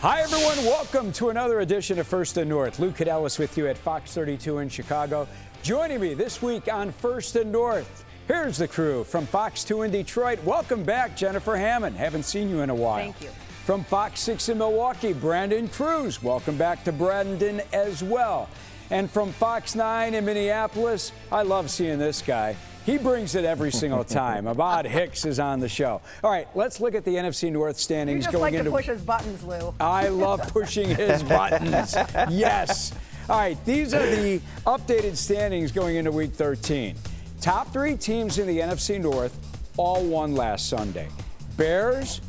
Hi, everyone. Welcome to another edition of First and North. Lou Cadellis with you at Fox 32 in Chicago. Joining me this week on First and North, here's the crew from Fox 2 in Detroit. Welcome back, Jennifer Hammond. Haven't seen you in a while. Thank you. From Fox 6 in Milwaukee, Brandon Cruz. Welcome back to Brandon as well. And from Fox 9 in Minneapolis, I love seeing this guy. He brings it every single time. Abad Hicks is on the show. All right, let's look at the NFC North standings you just going like into. To push his buttons, Lou. I love pushing his buttons. Yes. All right, these are the updated standings going into Week 13. Top three teams in the NFC North all won last Sunday. Bears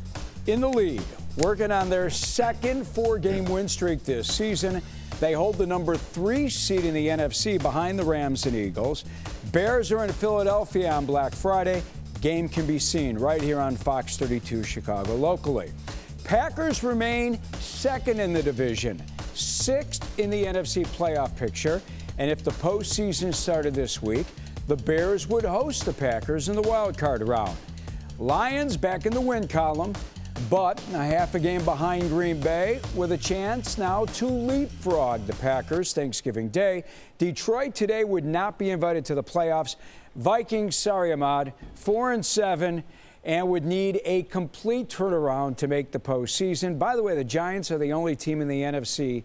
in the lead, working on their second four-game win streak this season. They hold the number 3 seed in the NFC behind the Rams and Eagles. Bears are in Philadelphia on Black Friday. Game can be seen right here on Fox 32 Chicago locally. Packers remain second in the division, 6th in the NFC playoff picture. And if the postseason started this week, the Bears would host the Packers in the wild card round. Lions back in the win column, but a half a game behind Green Bay with a chance now to leapfrog the Packers Thanksgiving Day. Detroit today would not be invited to the playoffs. Vikings, sorry, Ahmad, 4-7 and would need a complete turnaround to make the postseason. By the way, the Giants are the only team in the NFC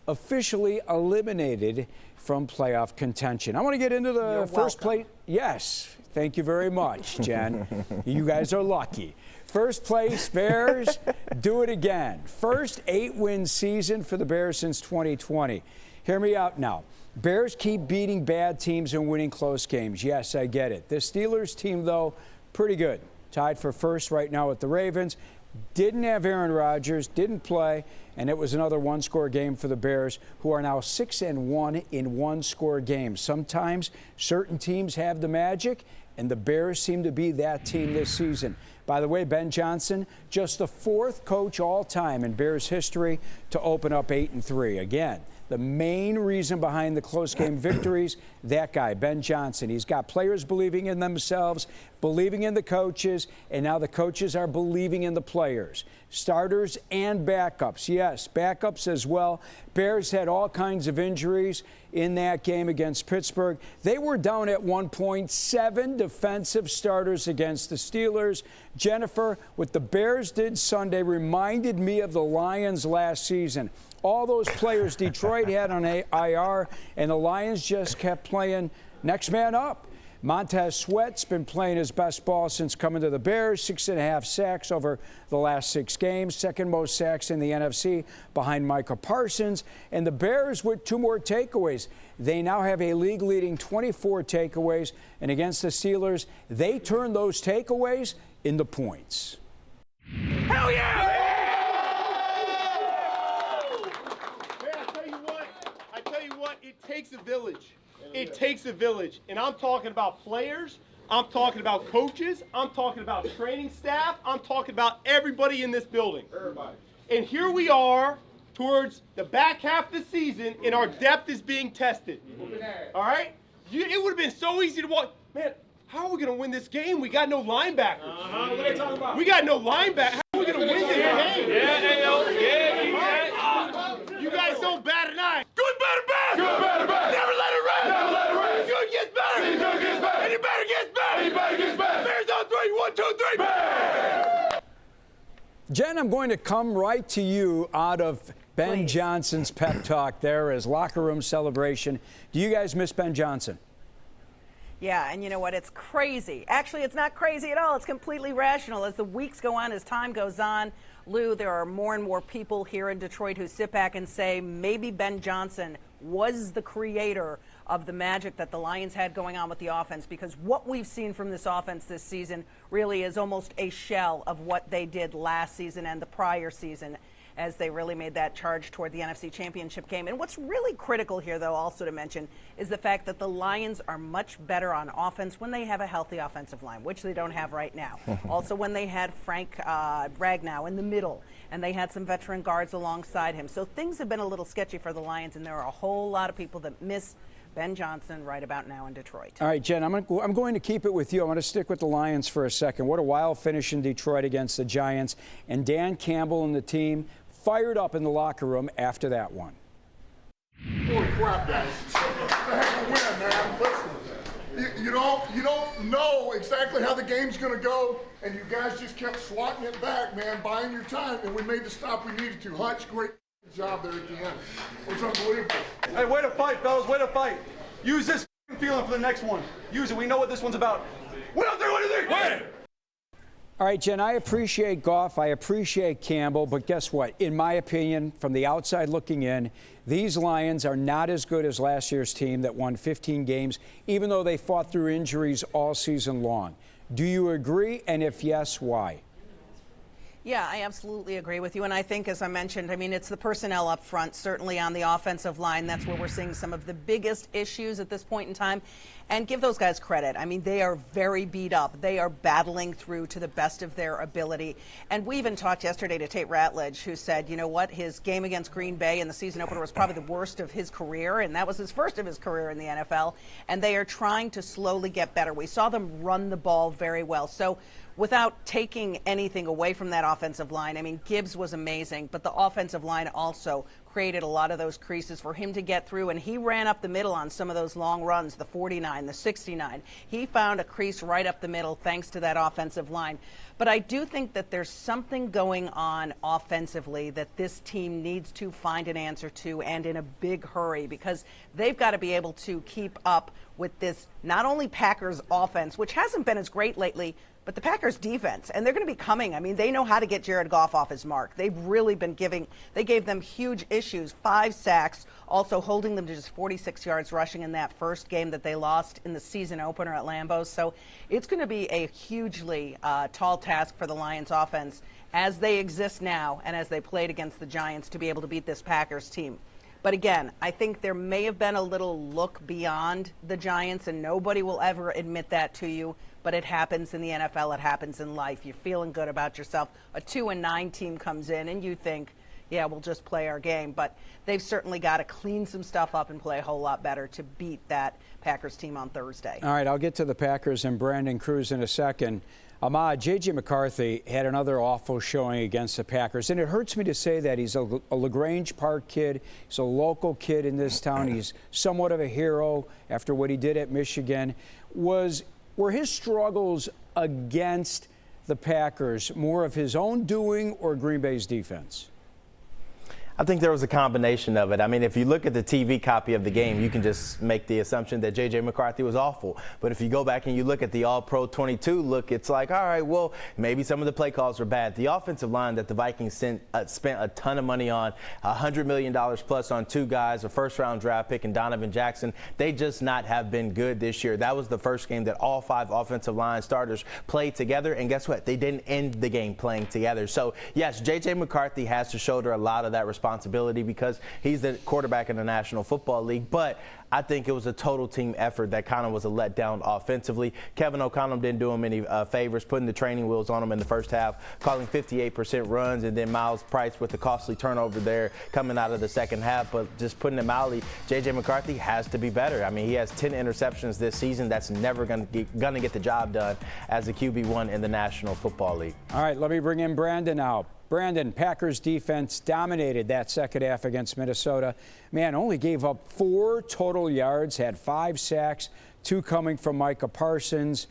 officially eliminated from playoff contention. I want to get into the first place. Yes, thank you very much, Jen. You guys are lucky. First place, Bears, do it again. First 8-win season for the Bears since 2020. Hear me out now. Bears keep beating bad teams and winning close games. Yes, I get it. The Steelers team, though, pretty good. Tied for first right now with the Ravens. Didn't have Aaron Rodgers, didn't play, and it was another one-score game for the Bears, who are now 6-1 in one-score games. Sometimes certain teams have the magic, and the Bears seem to be that team this season. By the way, Ben Johnson, just the 4th coach all-time in Bears history to open up 8-3. Again, the main reason behind the close game victories, that guy, Ben Johnson. He's got players believing in themselves, believing in the coaches, and now the coaches are believing in the players. Starters and backups. Yes, backups as well. Bears had all kinds of injuries in that game against Pittsburgh. They were down at one point 7 defensive starters against the Steelers. Jennifer, what the Bears did Sunday reminded me of the Lions last season. All those players Detroit had on IR, and the Lions just kept playing next man up. Montez Sweat's been playing his best ball since coming to the Bears, 6.5 sacks over the last 6 games, second most sacks in the NFC behind Micah Parsons. And the Bears with 2 more takeaways. They now have a league-leading 24 takeaways, and against the Steelers, they turned those takeaways into points. Hell yeah! I tell you what, it takes a village. It takes a village. And I'm talking about players, I'm talking about coaches, I'm talking about training staff, I'm talking about everybody in this building. Everybody. And here we are towards the back half of the season, and our depth is being tested. All right? It would have been so easy to walk. Man, how are we going to win this game? We got no linebackers. What are you talking about? We got no linebackers. How are we going to win this game? You guys don't bat an eye. Good, better, bad. Good, better, bad. Never let it rest. Never let it rest. Good gets better. Good gets better. Any better gets better. Any better gets better. Bears on 3. 1, 2, 3. Bears. Jen, I'm going to come right to you out of Ben Johnson's pep talk there as locker room celebration. Do you guys miss Ben Johnson? Yeah, and you know what? It's crazy. Actually, it's not crazy at all. It's completely rational. As the weeks go on, as time goes on, Lou, there are more and more people here in Detroit who sit back and say maybe Ben Johnson was the creator of the magic that the Lions had going on with the offense, because what we've seen from this offense this season really is almost a shell of what they did last season and the prior season, as they really made that charge toward the NFC Championship game. And what's really critical here, though, also to mention, is the fact that the Lions are much better on offense when they have a healthy offensive line, which they don't have right now. Also, when they had Frank Ragnow in the middle, and they had some veteran guards alongside him. So things have been a little sketchy for the Lions, and there are a whole lot of people that miss Ben Johnson right about now in Detroit. All right, Jen, I'm going to keep it with you. I'm going to stick with the Lions for a second. What a wild finish in Detroit against the Giants. And Dan Campbell and the team, fired up in the locker room after that one. Holy crap, guys. It's a heck of a win, man. Listen, you don't know exactly how the game's going to go, and you guys just kept swatting it back, man, buying your time, and we made the stop we needed to. Hutch, great job there at the end. It was unbelievable. Hey, way to fight, fellas, way to fight. Use this feeling for the next one. Use it. We know what this one's about. Win out there, what do you think? Win! All right, Jen, I appreciate Goff. I appreciate Campbell. But guess what? In my opinion, from the outside looking in, these Lions are not as good as last year's team that won 15 games, even though they fought through injuries all season long. Do you agree? And if yes, why? Yeah, I absolutely agree with you. And I think, as I mentioned, I mean, it's the personnel up front, certainly on the offensive line. That's where we're seeing some of the biggest issues at this point in time. And give those guys credit. I mean, they are very beat up. They are battling through to the best of their ability. And we even talked yesterday to Tate Ratledge, who said, you know what, his game against Green Bay in the season opener was probably the worst of his career, and that was his first of his career in the NFL. And they are trying to slowly get better. We saw them run the ball very well. So without taking anything away from that offensive line, I mean, Gibbs was amazing, but the offensive line also created a lot of those creases for him to get through, and he ran up the middle on some of those long runs, the 49, the 69. He found a crease right up the middle thanks to that offensive line. But I do think that there's something going on offensively that this team needs to find an answer to, and in a big hurry, because they've got to be able to keep up with this not only Packers offense, which hasn't been as great lately, but the Packers defense, and they're going to be coming. I mean, they know how to get Jared Goff off his mark. They've really been they gave them huge issues, 5 sacks, also holding them to just 46 yards rushing in that first game that they lost in the season opener at Lambeau. So it's going to be a hugely tall task for the Lions offense as they exist now and as they played against the Giants to be able to beat this Packers team. But again, I think there may have been a little look beyond the Giants, and nobody will ever admit that to you. But it happens in the NFL. It happens in life. You're feeling good about yourself. A 2-9 team comes in, and you think, yeah, we'll just play our game. But they've certainly got to clean some stuff up and play a whole lot better to beat that Packers team on Thursday. All right, I'll get to the Packers and Brandon Cruz in a second. Ahmad, J.J. McCarthy had another awful showing against the Packers, and it hurts me to say that. He's a LaGrange Park kid. He's a local kid in this town. He's somewhat of a hero after what he did at Michigan. Were his struggles against the Packers more of his own doing or Green Bay's defense? I think there was a combination of it. I mean, if you look at the TV copy of the game, you can just make the assumption that J.J. McCarthy was awful. But if you go back and you look at the All-Pro 22 look, it's like, all right, well, maybe some of the play calls were bad. The offensive line that the Vikings spent a ton of money on, $100 million plus on 2 guys, a first-round draft pick and Donovan Jackson, they just not have been good this year. That was the first game that all 5 offensive line starters played together, and guess what? They didn't end the game playing together. So, yes, J.J. McCarthy has to shoulder a lot of that responsibility because he's the quarterback in the National Football League. But I think it was a total team effort that kind of was a letdown offensively. Kevin O'Connell didn't do him any favors, putting the training wheels on him in the first half, calling 58% runs, and then Miles Price with the costly turnover there coming out of the second half. But just putting it mildly, J.J. McCarthy has to be better. I mean, he has 10 interceptions this season. That's never going to get the job done as a QB1 in the National Football League. All right, let me bring in Brandon now. Brandon, Packers defense dominated that second half against Minnesota. Man, only gave up 4 total yards, had 5 sacks, 2 coming from Micah Parsons.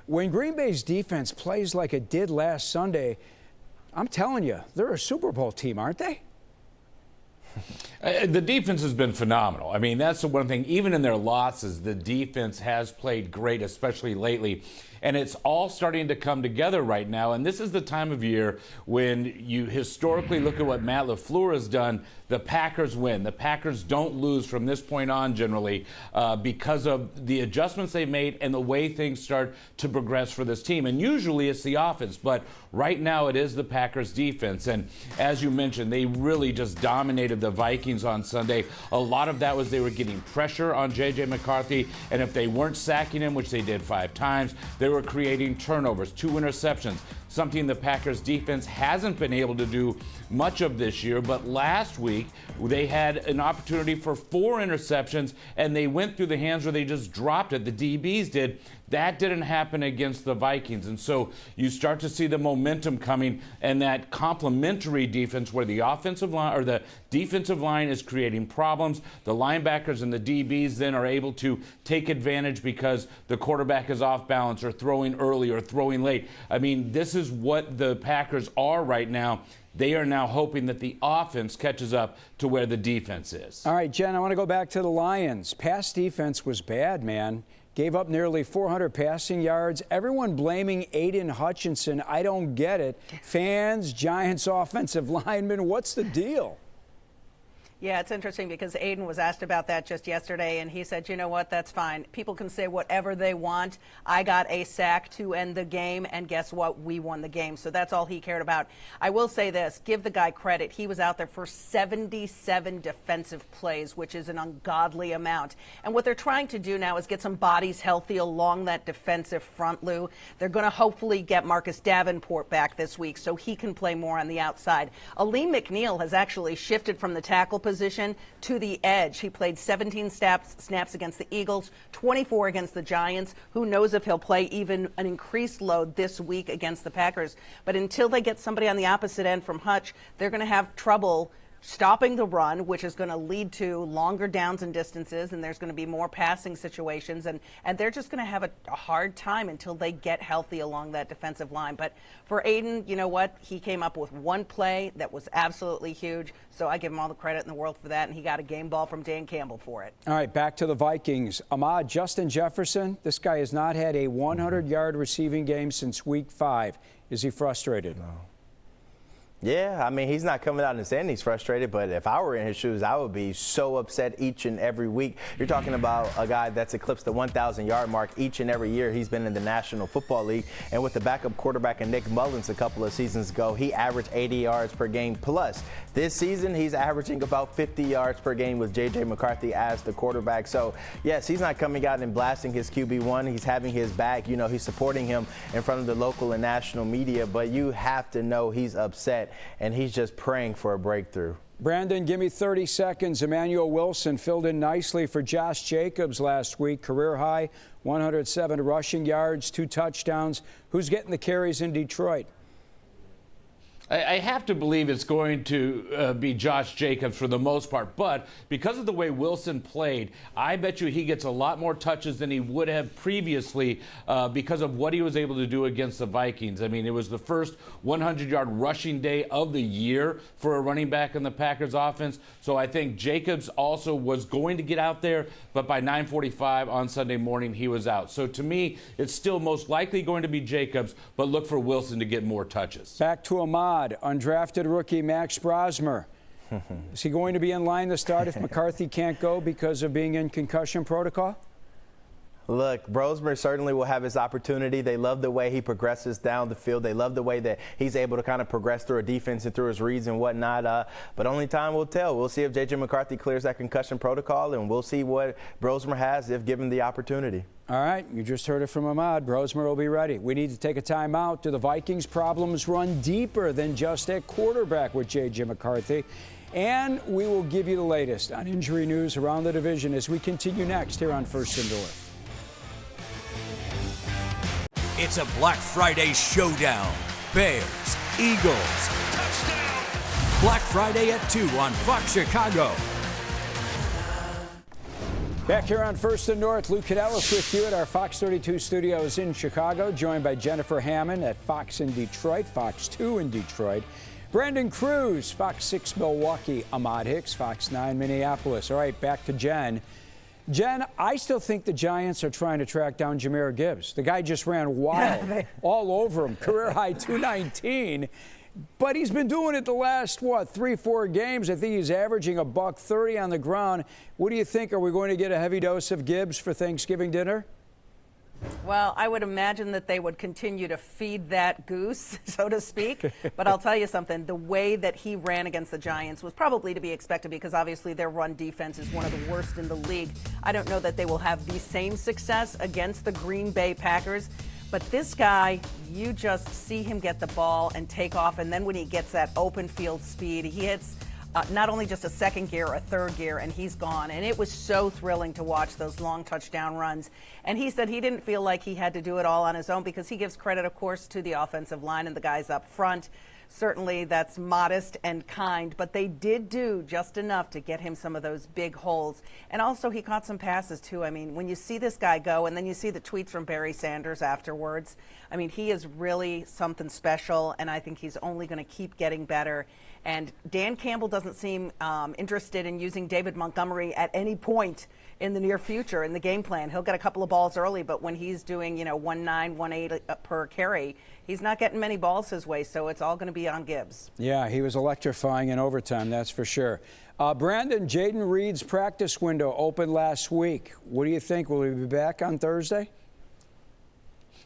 When Green Bay's defense plays like it did last Sunday, I'm telling you, they're a Super Bowl team, aren't they? The defense has been phenomenal. I mean, that's the one thing. Even in their losses, the defense has played great, especially lately. And it's all starting to come together right now. And this is the time of year when you historically look at what Matt LaFleur has done. The Packers win. The Packers don't lose from this point on generally because of the adjustments they've made and the way things start to progress for this team. And usually it's the offense, but right now it is the Packers defense. And as you mentioned, they really just dominated the Vikings on Sunday. A lot of that was they were getting pressure on J.J. McCarthy, and if they weren't sacking him, which they did 5 times, they were creating turnovers, 2 interceptions, something the Packers defense hasn't been able to do much of this year. But last week, they had an opportunity for 4 interceptions, and they went through the hands where they just dropped it. The DBs did. That didn't happen against the Vikings. And so you start to see the momentum coming and that complementary defense where the offensive line or the defensive line is creating problems. The linebackers and the DBs then are able to take advantage because the quarterback is off balance or throwing early or throwing late. I mean, this is what the Packers are right now. They are now hoping that the offense catches up to where the defense is. All right, Jen, I want to go back to the Lions. Pass defense was bad, man. Gave up nearly 400 passing yards. Everyone blaming Aiden Hutchinson. I don't get it. Fans, Giants offensive linemen, what's the deal? Yeah, it's interesting because Aiden was asked about that just yesterday, and he said, you know what, that's fine. People can say whatever they want. I got a sack to end the game, and guess what? We won the game. So that's all he cared about. I will say this, give the guy credit. He was out there for 77 defensive plays, which is an ungodly amount. And what they're trying to do now is get some bodies healthy along that defensive front, Lou. They're going to hopefully get Marcus Davenport back this week so he can play more on the outside. Aleem McNeil has actually shifted from the tackle position to the edge. He played 17 snaps against the Eagles, 24 against the Giants. Who knows if he'll play even an increased load this week against the Packers. But until they get somebody on the opposite end from Hutch, they're going to have trouble stopping the run, which is going to lead to longer downs and distances, and there's going to be more passing situations, and they're just going to have a hard time until they get healthy along that defensive line. But for Aiden, you know what? He came up with one play that was absolutely huge, so I give him all the credit in the world for that, and he got a game ball from Dan Campbell for it. All right, back to the Vikings. Ahmad, Justin Jefferson, this guy has not had a 100-yard receiving game since week 5. Is he frustrated? No. Yeah, I mean, he's not coming out and saying he's frustrated, but if I were in his shoes, I would be so upset each and every week. You're talking about a guy that's eclipsed the 1,000-yard mark each and every year he's been in the National Football League. And with the backup quarterback and Nick Mullins a couple of seasons ago, he averaged 80 yards per game plus. This season, he's averaging about 50 yards per game with J.J. McCarthy as the quarterback. So, yes, he's not coming out and blasting his QB1. He's having his back. You know, he's supporting him in front of the local and national media. But you have to know he's upset, and he's just praying for a breakthrough. Brandon, give me 30 seconds. Emmanuel Wilson filled in nicely for Josh Jacobs last week. Career high, 107 rushing yards, 2 touchdowns. Who's getting the carries in Detroit? I have to believe it's going to be Josh Jacobs for the most part, but because of the way Wilson played, I bet you he gets a lot more touches than he would have previously because of what he was able to do against the Vikings. I mean, it was the first 100-yard rushing day of the year for a running back in the Packers offense, so I think Jacobs also was going to get out there, but by 9:45 on Sunday morning, he was out. So to me, it's still most likely going to be Jacobs, but look for Wilson to get more touches. Back to Ahmad. Undrafted rookie Max Brosmer. Is he going to be in line to start if McCarthy can't go because of being in concussion protocol? Look, Brosmer certainly will have his opportunity. They love the way he progresses down the field. They love the way that he's able to kind of progress through a defense and through his reads and whatnot. But only time will tell. We'll see if J.J. McCarthy clears that concussion protocol, and we'll see what Brosmer has if given the opportunity. All right, you just heard it from Ahmad. Brosmer will be ready. We need to take a timeout. Do the Vikings' problems run deeper than just at quarterback with J.J. McCarthy? And we will give you the latest on injury news around the division as we continue next here on First and North. It's a Black Friday showdown. Bears, Eagles. Touchdown! Black Friday at 2 on Fox Chicago. Back here on First and North, Lou Canellis with you at our Fox 32 studios in Chicago, joined by Jennifer Hammond at Fox in Detroit, Fox 2 in Detroit, Brandon Cruz, Fox 6 Milwaukee, Ahmad Hicks, Fox 9 Minneapolis. All right, back to Jen. Jen, I still think the Giants are trying to track down Jahmyr Gibbs. The guy just ran wild all over him, career high 219. But he's been doing it the last, 3-4 games. I think he's averaging $130 on the ground. What do you think? Are we going to get a heavy dose of Gibbs for Thanksgiving dinner? Well, I would imagine that they would continue to feed that goose, so to speak. But I'll tell you something, the way that he ran against the Giants was probably to be expected because obviously their run defense is one of the worst in the league. I don't know that they will have the same success against the Green Bay Packers. But this guy, you just see him get the ball and take off, and then when he gets that open field speed, he hits not only just a second gear, a third gear, and he's gone. And it was so thrilling to watch those long touchdown runs. And he said he didn't feel like he had to do it all on his own, because he gives credit, of course, to the offensive line and the guys up front. Certainly that's modest and kind, but they did do just enough to get him some of those big holes. And also he caught some passes too. I mean, when you see this guy go and then you see the tweets from Barry Sanders afterwards, I mean, he is really something special, and I think he's only going to keep getting better. And Dan Campbell doesn't seem interested in using David Montgomery at any point in the near future in the game plan. He'll get a couple of balls early, but when he's doing, 1.9, 1.8 per carry, he's not getting many balls his way, so it's all going to be on Gibbs. Yeah, he was electrifying in overtime, that's for sure. Brandon, Jaden Reed's practice window opened last week. What do you think? Will he be back on Thursday?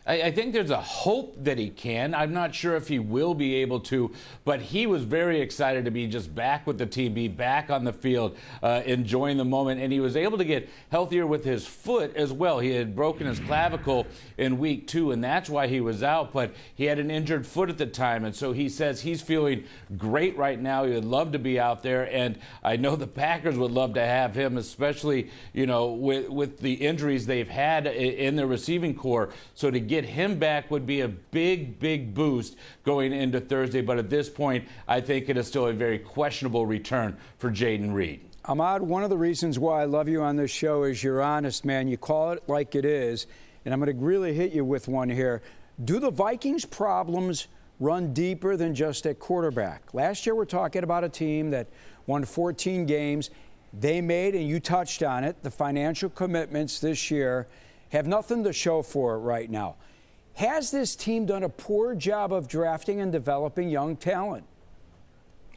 I think there's a hope that he can. I'm not sure if he will be able to, but he was very excited to be just back with the team, be back on the field, enjoying the moment. And he was able to get healthier with his foot as well. He had broken his clavicle in week 2, and that's why he was out. But he had an injured foot at the time, and so he says he's feeling great right now. He would love to be out there, and I know the Packers would love to have him, especially, with the injuries they've had in their receiving core. So to get him back would be a big, big boost going into Thursday. But at this point, I think it is still a very questionable return for Jaden Reed. Ahmad, one of the reasons why I love you on this show is you're honest, man. You call it like it is. And I'm going to really hit you with one here. Do the Vikings' problems run deeper than just at quarterback? Last year, we're talking about a team that won 14 games. They made, and you touched on it, the financial commitments this year have nothing to show for it right now. Has this team done a poor job of drafting and developing young talent?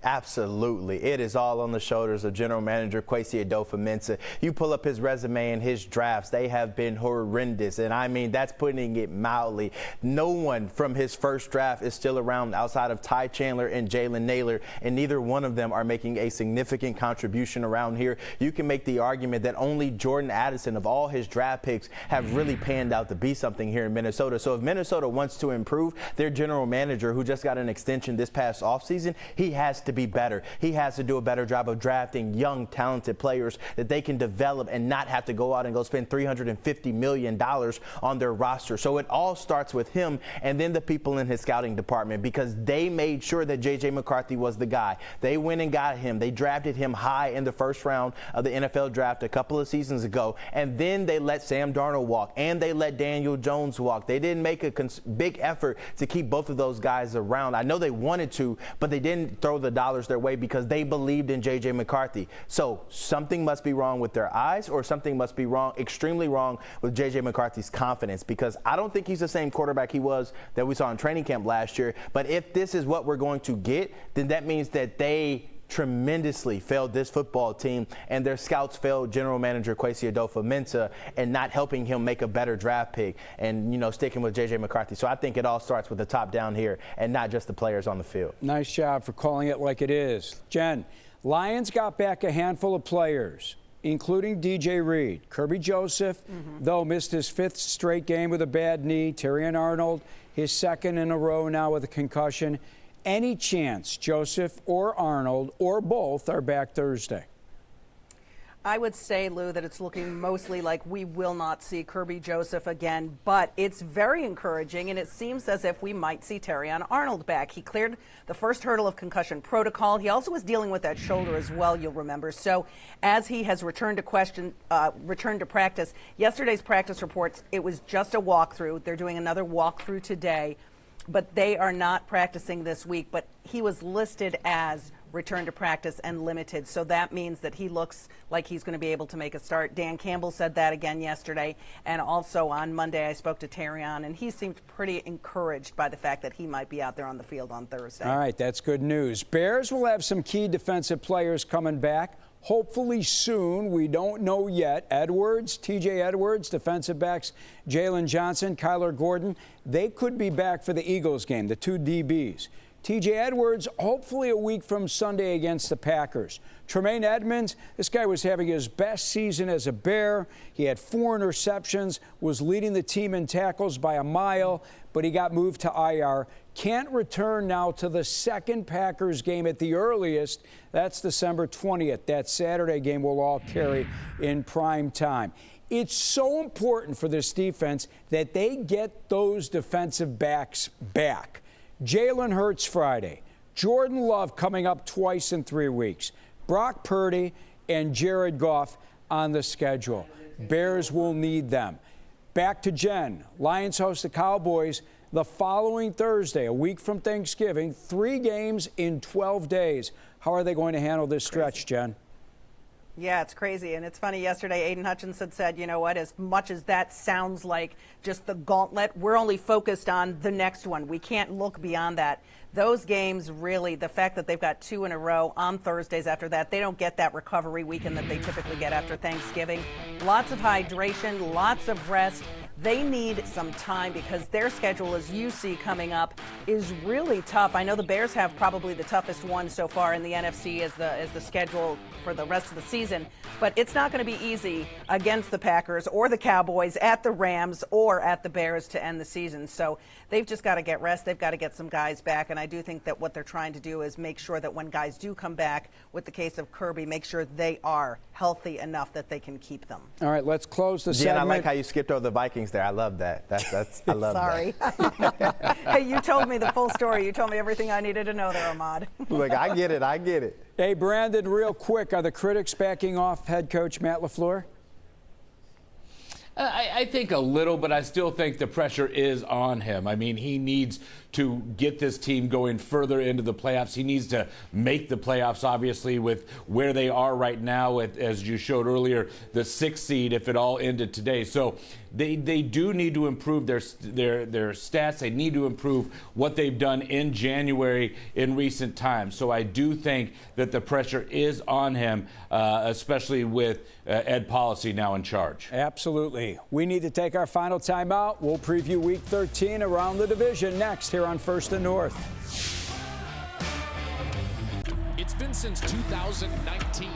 Absolutely. It is all on the shoulders of General Manager Kwesi Adolfo-Mensah. You pull up his resume and his drafts, they have been horrendous. And I mean, that's putting it mildly. No one from his first draft is still around outside of Ty Chandler and Jalen Naylor, and neither one of them are making a significant contribution around here. You can make the argument that only Jordan Addison, of all his draft picks, have really panned out to be something here in Minnesota. So if Minnesota wants to improve, their general manager, who just got an extension this past offseason, he has to be better. He has to do a better job of drafting young, talented players that they can develop and not have to go out and go spend $350 million on their roster. So it all starts with him and then the people in his scouting department, because they made sure that J.J. McCarthy was the guy. They went and got him. They drafted him high in the first round of the NFL draft a couple of seasons ago, and then they let Sam Darnold walk and they let Daniel Jones walk. They didn't make a big effort to keep both of those guys around. I know they wanted to, but they didn't throw the dollars their way because they believed in J.J. McCarthy. So something must be wrong with their eyes, or something must be wrong, extremely wrong, with J.J. McCarthy's confidence, because I don't think he's the same quarterback he was that we saw in training camp last year. But if this is what we're going to get, then that means that they tremendously failed this football team, and their scouts failed General Manager Kwesi Adolfo-Mensah and not helping him make a better draft pick and, sticking with J.J. McCarthy. So I think it all starts with the top down here and not just the players on the field. Nice job for calling it like it is. Jen, Lions got back a handful of players, including DJ Reed. Kirby Joseph, though, missed his 5th straight game with a bad knee. Terrion Arnold, his 2nd in a row now with a concussion. Any chance Joseph or Arnold or both are back Thursday? I would say, Lou, that it's looking mostly like we will not see Kirby Joseph again, but it's very encouraging, and it seems as if we might see Terrion Arnold back. He cleared the first hurdle of concussion protocol. He also was dealing with that shoulder as well, you'll remember. So as he has returned to practice, yesterday's practice reports, it was just a walkthrough. They're doing another walkthrough today, but they are not practicing this week. But he was listed as return to practice and limited, so that means that he looks like he's going to be able to make a start. Dan Campbell said that again yesterday, and also on Monday I spoke to Terrion, and he seemed pretty encouraged by the fact that he might be out there on the field on Thursday. All right, that's good news. Bears will have some key defensive players coming back, hopefully soon. We don't know yet. Edwards, TJ Edwards, defensive backs Jalen Johnson, Kyler Gordon, they could be back for the Eagles game, the 2 DBs. TJ Edwards, hopefully a week from Sunday against the Packers. Tremaine Edmonds, this guy was having his best season as a Bear. He had 4 interceptions, was leading the team in tackles by a mile, but he got moved to IR. can't return now to the second Packers game at the earliest. That's December 20th. That Saturday game will all carry in prime time. It's so important for this defense that they get those defensive backs back. Jalen Hurts Friday. Jordan Love coming up twice in 3 weeks. Brock Purdy and Jared Goff on the schedule. Bears will need them. Back to Jen. Lions host the Cowboys the following Thursday, a week from Thanksgiving. 3 games in 12 days. How are they going to handle this stretch, Jen? Yeah, it's crazy. And it's funny, yesterday Aiden Hutchinson said, you know what, as much as that sounds like just the gauntlet, we're only focused on the next one. We can't look beyond that. Those games, really, the fact that they've got 2 in a row on Thursdays after that, they don't get that recovery weekend that they typically get after Thanksgiving. Lots of hydration, lots of rest. They need some time because their schedule, as you see coming up, is really tough. I know the Bears have probably the toughest one so far in the NFC as the schedule for the rest of the season, but it's not going to be easy against the Packers or the Cowboys, at the Rams or at the Bears to end the season. So they've just got to get rest. They've got to get some guys back, and I do think that what they're trying to do is make sure that when guys do come back, with the case of Kirby, make sure they are healthy enough that they can keep them. All right, let's close the Jen, segment. I like how you skipped over the Vikings there. I love that. I love Sorry. that. Hey, you told me the full story. You told me everything I needed to know there, Ahmad. Look, I get it. Hey, Brandon, real quick, are the critics backing off head coach Matt LaFleur? I think a little, but I still think the pressure is on him. I mean, he needs to get this team going further into the playoffs. He needs to make the playoffs, obviously, with where they are right now, as you showed earlier, the 6th seed if it all ended today. So they do need to improve their stats. They need to improve what they've done in January in recent times. So I do think that the pressure is on him, especially with Ed Policy now in charge. Absolutely. We need to take our final timeout. We'll preview Week 13 around the division next here on First and North. It's been since 2019.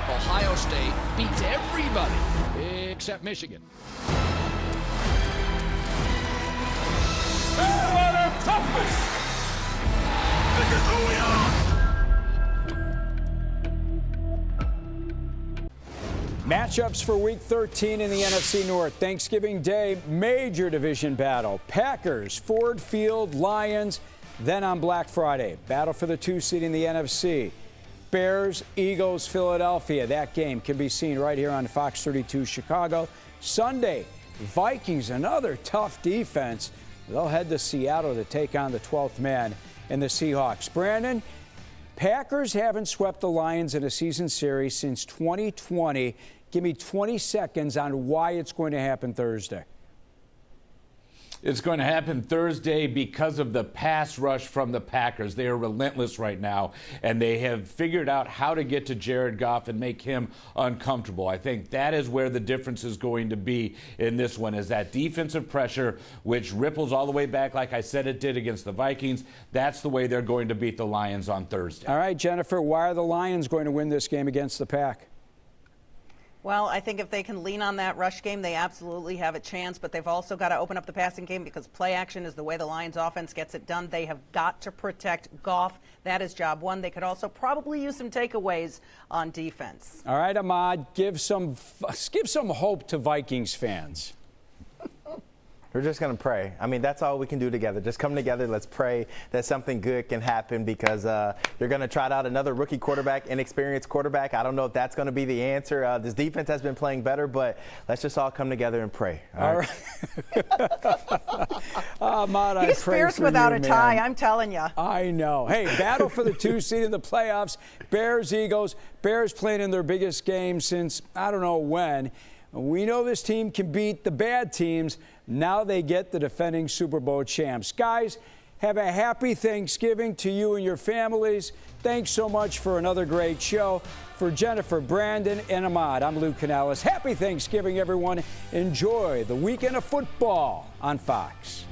Ohio State beats everybody except Michigan. Toughness! This is who we are! Matchups for Week 13 in the NFC North. Thanksgiving Day, major division battle. Packers, Ford Field, Lions. Then on Black Friday, battle for the 2 seed in the NFC. Bears, Eagles, Philadelphia. That game can be seen right here on Fox 32 Chicago. Sunday, Vikings, another tough defense. They'll head to Seattle to take on the 12th man in the Seahawks. Brandon, Packers haven't swept the Lions in a season series since 2020. Give me 20 seconds on why it's going to happen Thursday. It's going to happen Thursday because of the pass rush from the Packers. They are relentless right now, and they have figured out how to get to Jared Goff and make him uncomfortable. I think that is where the difference is going to be in this one, is that defensive pressure, which ripples all the way back, like I said it did against the Vikings. That's the way they're going to beat the Lions on Thursday. All right, Jennifer, why are the Lions going to win this game against the Pack? Well, I think if they can lean on that rush game, they absolutely have a chance, but they've also got to open up the passing game because play action is the way the Lions offense gets it done. They have got to protect Goff. That is job one. They could also probably use some takeaways on defense. All right, Ahmad, give some hope to Vikings fans. We're just going to pray. I mean, that's all we can do together. Just come together. Let's pray that something good can happen because they're going to try out another rookie quarterback, inexperienced quarterback. I don't know if that's going to be the answer. This defense has been playing better, but let's just all come together and pray. All right. Ahmad, he's fierce without a tie, I'm telling you. I know. Hey, battle for the 2 seed in the playoffs. Bears, Eagles. Bears playing in their biggest game since I don't know when. We know this team can beat the bad teams. Now they get the defending Super Bowl champs. Guys, have a happy Thanksgiving to you and your families. Thanks so much for another great show. For Jennifer, Brandon, and Ahmad, I'm Lou Canales. Happy Thanksgiving, everyone. Enjoy the weekend of football on Fox.